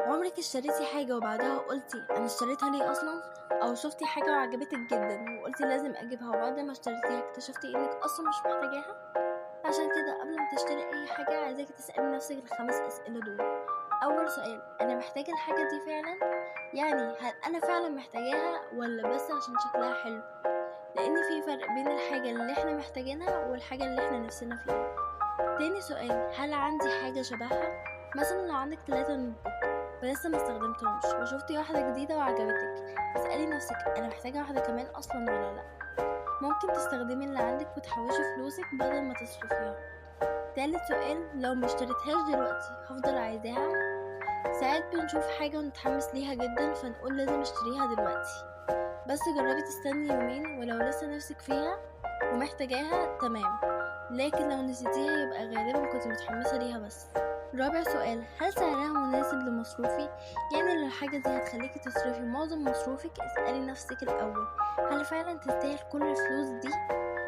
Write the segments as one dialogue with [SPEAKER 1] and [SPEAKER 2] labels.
[SPEAKER 1] عمرك اشتريتي حاجة وبعدها قلتي أنا اشتريتها ليه أصلا؟ أو شفتي حاجة وعجبتك جدا وقلتي لازم أجيبها وبعد ما اشتريتيها اكتشفتي إنك أصلا مش محتاجاها؟ عشان كده قبل ما تشتري أي حاجة عايزاكي تسألي نفسك ال5 أسئلة دول. أول سؤال، أنا محتاجة الحاجة دي فعلا؟ يعني هل أنا فعلا محتاجاها ولا بس عشان شكلها حلو؟ لأن في فرق بين الحاجة اللي احنا محتاجينها والحاجة اللي احنا نفسنا فيها. تاني سؤال، هل عندي حاجة شبهها؟ مثلا لو عندك 3 نوت بوك ولسه ما استخدمتهمش وشفتي واحدة جديدة وعجبتك، اسألي نفسك أنا محتاجة واحدة كمان أصلا ولا لأ. ممكن تستخدمي اللي عندك وتحوشي فلوسك بدل ما تصرفيها. تالت سؤال، لو مشتريتهاش دلوقتي هفضل عايزاها؟ ساعات بنشوف حاجة ونتحمس ليها جدا فنقول لازم اشتريها دلوقتي، بس جربي تستني يومين ولو لسه نفسك فيها ومحتاجاها تمام، لكن لو نسيتيها يبقى غالبا كنت متحمسة ليها بس. رابع سؤال، هل سعرها مناسب لمصروفي؟ يعني لو الحاجة دي هتخليكي تصرفي معظم مصروفك اسألي نفسك الأول، هل فعلا تستاهل كل الفلوس دي؟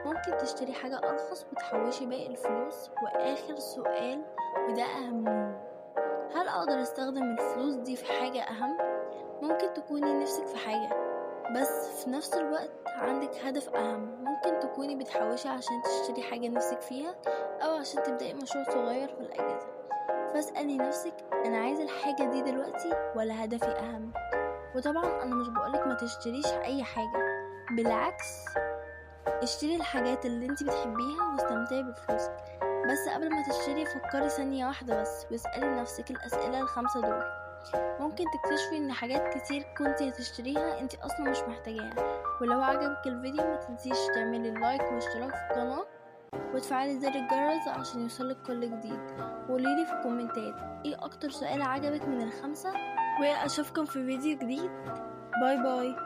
[SPEAKER 1] ممكن تشتري حاجة أرخص وتحوشي باقي الفلوس. وآخر سؤال وده أهمهم، هل أقدر أستخدم الفلوس دي في حاجة أهم؟ ممكن تكوني نفسك في حاجة بس في نفس الوقت عندك هدف أهم، ممكن تكوني بتحوشي عشان تشتري حاجة نفسك فيها أو عشان تبدأي مشروع صغير في الأجازة. فاسألي نفسك أنا عايزة الحاجة دي دلوقتي ولا هدفي أهم؟ وطبعا أنا مش بقولك ما تشتريش أي حاجة، بالعكس اشتري الحاجات اللي انت بتحبيها واستمتعي بفلوسك، بس قبل ما تشتري فكري ثانية واحدة بس واسألي نفسك الأسئلة ال5 دول. ممكن تكتشفي ان حاجات كتير كنتي هتشتريها انتي اصلا مش محتاجاها. ولو عجبك الفيديو ما تنسيش تعملي لايك واشتراك في القناة وتفعلي زر الجرس عشان يوصلك كل جديد. وقوليلي في الكومنتات ايه اكتر سؤال عجبك من ال5، واشوفكم في فيديو جديد. باي باي.